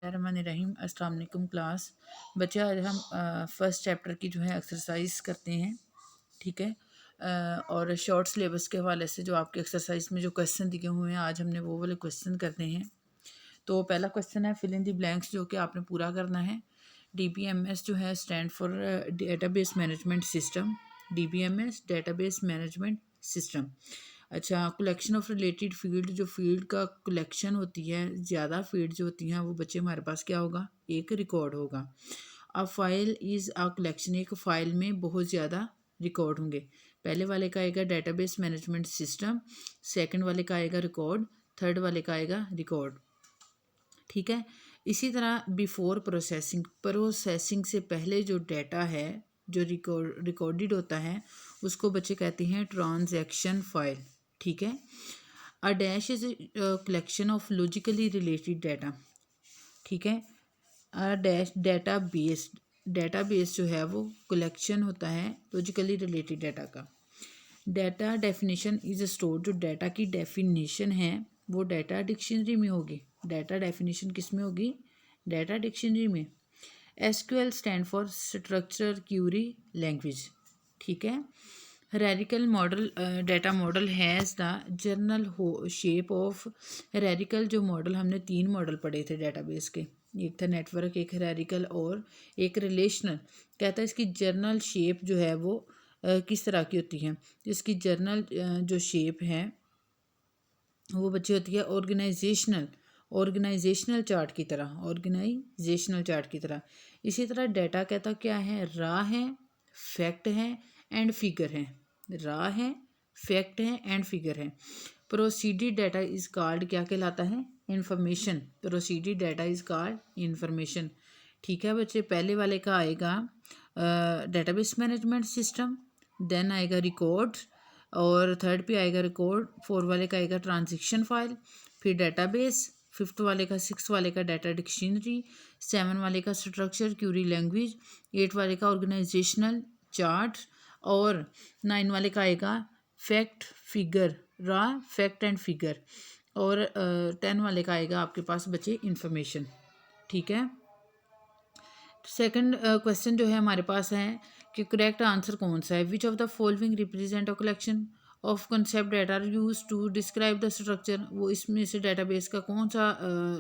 रहीम अस्सलाम वालेकुम क्लास। बच्चे आज हम फर्स्ट चैप्टर की जो है एक्सरसाइज करते हैं, ठीक है। और शॉर्ट सिलेबस के हवाले से जो आपके एक्सरसाइज में जो क्वेश्चन दिए हुए हैं आज हमने वो वाले क्वेश्चन करने हैं। तो पहला क्वेश्चन है फिल इन दी ब्लैंक्स, जो कि आपने पूरा करना है। DBMS जो है stand for database management system. DBMS database management system. अच्छा, कलेक्शन ऑफ रिलेटेड फील्ड, जो फील्ड का कलेक्शन होती है, ज़्यादा फील्ड जो होती हैं वो बच्चे हमारे पास क्या होगा, एक रिकॉर्ड होगा। A file is a collection, एक फ़ाइल में बहुत ज़्यादा रिकॉर्ड होंगे। पहले वाले का आएगा डेटाबेस मैनेजमेंट सिस्टम, सेकंड वाले का आएगा रिकॉर्ड, थर्ड वाले का आएगा रिकॉर्ड, ठीक है। इसी तरह बिफोर प्रोसेसिंग, प्रोसेसिंग से पहले जो डाटा है जो रिकॉर्डेड होता है उसको बच्चे कहते हैं ट्रांजैक्शन फाइल, ठीक है। A dash is collection of logically related data, ठीक है। अ डैश डेटाबेस जो है वो कलेक्शन होता है लॉजिकली रिलेटेड डाटा का। डाटा डेफिनेशन इज स्टोर, जो डाटा की डेफिनेशन है वो डाटा डिक्शनरी में होगी। डाटा डेफिनेशन किस में होगी, डाटा डिक्शनरी में। SQL stand for structure query language, ठीक है। Hierarchical model, data model has the general shape of hierarchical, जो मॉडल हमने 3 मॉडल पढ़े थे डेटाबेस के, एक था नेटवर्क, एक हरारिकल और एक रिलेशनल। कहता है इसकी जर्नल शेप जो है वो किस तरह की होती है। इसकी जर्नल जो शेप है वो बच्ची होती है ऑर्गेनाइजेशनल चार्ट की तरह, ऑर्गेनाइजेशनल चार्ट की तरह। इसी तरह डाटा कहता क्या है, रा है, फैक्ट है एंड फिगर है। रा है, फैक्ट है एंड फिगर है। प्रोसीडेड डाटा इज कॉल्ड, क्या कहलाता है, information. Processed data is called information, ठीक है बच्चे। पहले वाले का आएगा डेटाबेस मैनेजमेंट सिस्टम, देन आएगा रिकॉर्ड, और थर्ड पे आएगा रिकॉर्ड, फोर वाले का आएगा ट्रांजैक्शन फाइल, फिर डेटाबेस, फिफ्थ वाले का, सिक्स वाले का डाटा डिक्शनरी, सेवन वाले का स्ट्रक्चर क्यूरी लैंग्वेज, एट वाले का ऑर्गेनाइजेशनल चार्ट, और नाइन वाले का आएगा फैक्ट फिगर, रा फैक्ट एंड फिगर, और 10 वाले का आएगा आपके पास बचे इंफॉर्मेशन, ठीक है। सेकंड क्वेश्चन जो है हमारे पास है कि करेक्ट आंसर कौन सा है। Which of the following represent a collection of concept data use to describe the structure, वो इसमें से डेटाबेस का कौन सा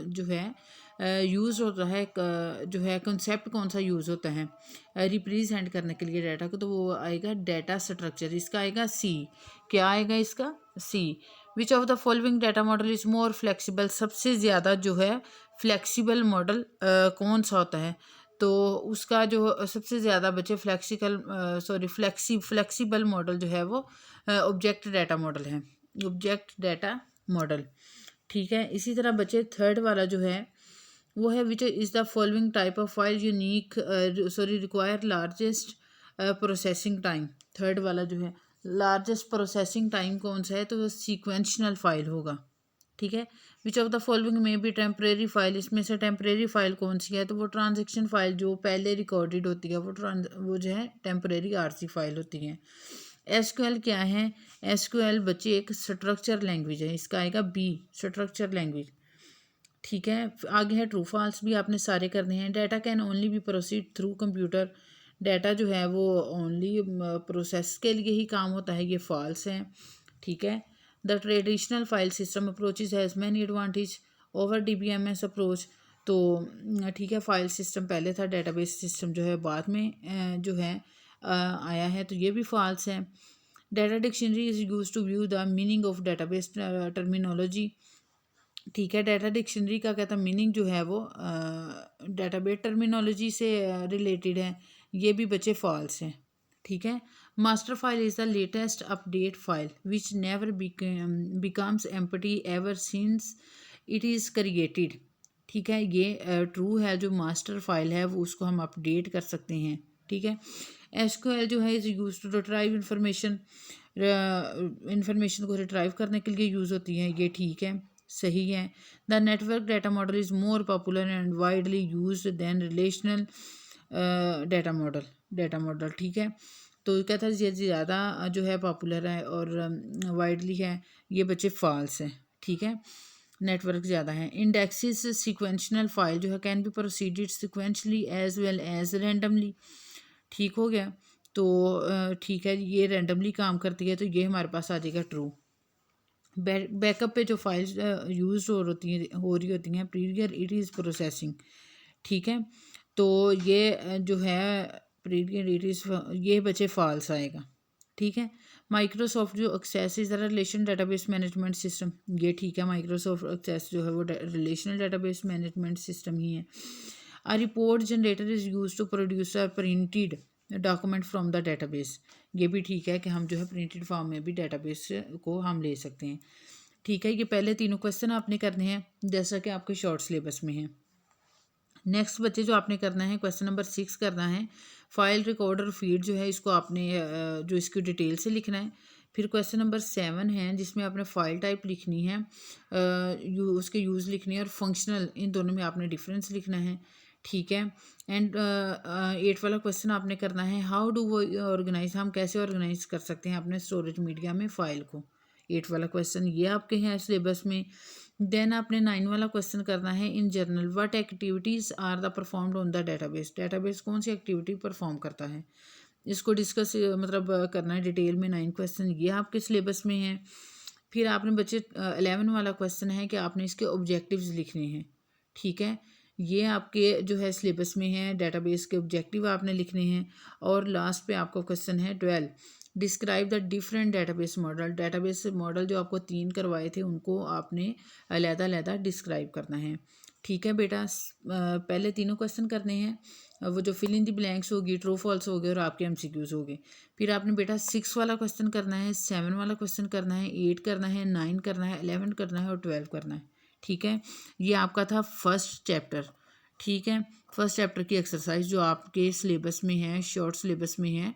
जो है यूज़ होता है, जो है कंसेप्ट कौन सा यूज़ होता है रिप्रेजेंट करने के लिए डाटा को, तो वो आएगा डाटा स्ट्रक्चर। इसका आएगा सी, क्या आएगा इसका, C. Which of the following data model is more flexible, सबसे ज़्यादा जो है फ्लेक्सिबल मॉडल कौन सा होता है, तो उसका जो सबसे ज़्यादा बचे फ्लेक्सिबल मॉडल जो है वो ऑब्जेक्ट डाटा मॉडल है, ऑब्जेक्ट डाटा मॉडल, ठीक है। इसी तरह बचे थर्ड वाला जो है वो है which is the following type of file unique require largest processing time. Third वाला जो है लार्जेस्ट प्रोसेसिंग टाइम कौन सा है, तो वो सीक्वेंशनल फाइल होगा, ठीक है। विच ऑफ द फॉलोइंग में भी टेम्परेरी फाइल, इसमें से टेम्परेरी फाइल कौन सी है, तो वो ट्रांजेक्शन फाइल जो पहले रिकॉर्डेड होती है वो जो है टेम्परेरी RC फाइल होती है। SQL क्या है, SQL बच्चे एक स्ट्रक्चर लैंग्वेज है, इसका आएगा बी, स्ट्रक्चर लैंग्वेज, ठीक है। आगे है ट्रू फॉल्स, भी आपने सारे करने हैं। Data can only be proceed through computer, data जो है वो ओनली प्रोसेस के लिए ही काम होता है, ये फॉल्स है, ठीक है। The traditional file system approaches has many advantage over DBMS approach, तो ठीक है, फाइल सिस्टम पहले था, डेटाबेस सिस्टम जो है बाद में जो है आया है, तो ये भी फॉल्स है। Data dictionary is use to view the meaning of database terminology, ठीक है। डाटा डिक्शनरी का कहता मीनिंग जो है वो डेटाबेस टर्मिनोलॉजी से रिलेटेड है, ये भी बच्चे फॉल्स हैं, ठीक है। Master file is the latest update file which never becomes empty ever since it is created, ठीक है, ये ट्रू है। जो मास्टर फाइल है वो उसको हम अपडेट कर सकते हैं, ठीक है। SQL जो है is use to retrieve information को रिट्राइव करने के लिए यूज़ होती है, ये ठीक है, सही है। The network data model is more popular and widely use than relational data model, ठीक है। तो कहता है ये ज़्यादा जो है पॉपुलर है और वाइडली है, ये बच्चे फॉल्स हैं, ठीक है। नेटवर्क ज़्यादा है। इंडेक्सिस सिक्वेंशनल फाइल जो है can be processed sequentially as well as randomly. ठीक हो गया। तो ठीक है, ये रैंडमली काम करती है तो ये हमारे पास आ जाएगा ट्रू। बैकअप पे जो फाइल्स यूज हो रही होती हैं प्रीवियर इट इज़ प्रोसेसिंग। ठीक है, तो ये जो है प्रीवियर इट इज़ ये बचे फॉल्स आएगा। ठीक है, माइक्रोसॉफ्ट जो Access is the relation database management system, ये ठीक है, माइक्रोसॉफ्ट एक्सेस जो है वो रिलेशनल डेटाबेस मैनेजमेंट सिस्टम ही है। A report generator is used to produce a printed document from the database। ये भी ठीक है कि हम जो है प्रिंटेड फॉर्म में भी डेटाबेस को हम ले सकते हैं। ठीक है, ये पहले तीनों क्वेश्चन आपने करने हैं जैसा कि आपके शॉर्ट सिलेबस में है। नेक्स्ट बच्चे जो आपने करना है क्वेश्चन नंबर 6 करना है। फाइल रिकॉर्डर फीड जो है इसको आपने जो इसकी डिटेल से लिखना है। फिर क्वेश्चन नंबर 7 है जिसमें आपने फाइल टाइप लिखनी है, उसके यूज़ लिखनी है और फंक्शनल, इन दोनों में आपने डिफरेंस लिखना है। ठीक है, एंड 8 वाला क्वेश्चन आपने करना है हाउ डू वो ऑर्गेनाइज, हम कैसे ऑर्गेनाइज कर सकते हैं अपने स्टोरेज मीडिया में फ़ाइल को। 8 वाला क्वेश्चन ये आपके हैं सिलेबस में। देन आपने 9 वाला क्वेश्चन करना है in general what activities are the performed on the database. Database कौन सी एक्टिविटी परफॉर्म करता है, इसको डिस्कस मतलब करना है डिटेल में। 9 क्वेश्चन ये आपके सिलेबस में है। फिर आपने बच्चे 11 वाला क्वेश्चन है कि आपने इसके ऑब्जेक्टिव्स लिखने हैं। ठीक है, ये आपके जो है सिलेबस में है, डेटाबेस के ऑब्जेक्टिव आपने लिखने हैं। और लास्ट पे आपका क्वेश्चन है 12, describe the different database model. Database model जो आपको 3 करवाए थे उनको आपने अलहदा डिस्क्राइब करना है। ठीक है बेटा, पहले तीनों क्वेश्चन करने हैं, वो जो फिल इन द ब्लैंक्स होगी, ट्रू फॉल्स हो गए और आपके एमसीक्यूज हो गए। फिर आपने बेटा 6 वाला क्वेश्चन करना है, 7 वाला क्वेश्चन करना है, 8 करना है, 9 करना है, 11 करना है और 12 करना है। ठीक है, ये आपका था फर्स्ट चैप्टर। ठीक है, फर्स्ट चैप्टर की एक्सरसाइज जो आपके सिलेबस में है, शॉर्ट सिलेबस में है,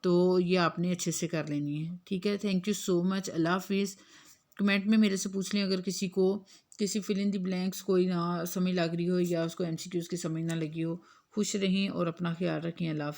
तो ये आपने अच्छे से कर लेनी है। ठीक है, थैंक यू सो मच, अल्लाह हाफिज़। कमेंट में मेरे से पूछ लें अगर किसी को किसी फिल इन द ब्लैंक्स कोई ना समझ लग रही हो या उसको एमसीक्यूज़ की समझ ना लगी हो। खुश रहें और अपना ख्याल रखें। अल्लाह हाफ़िज़।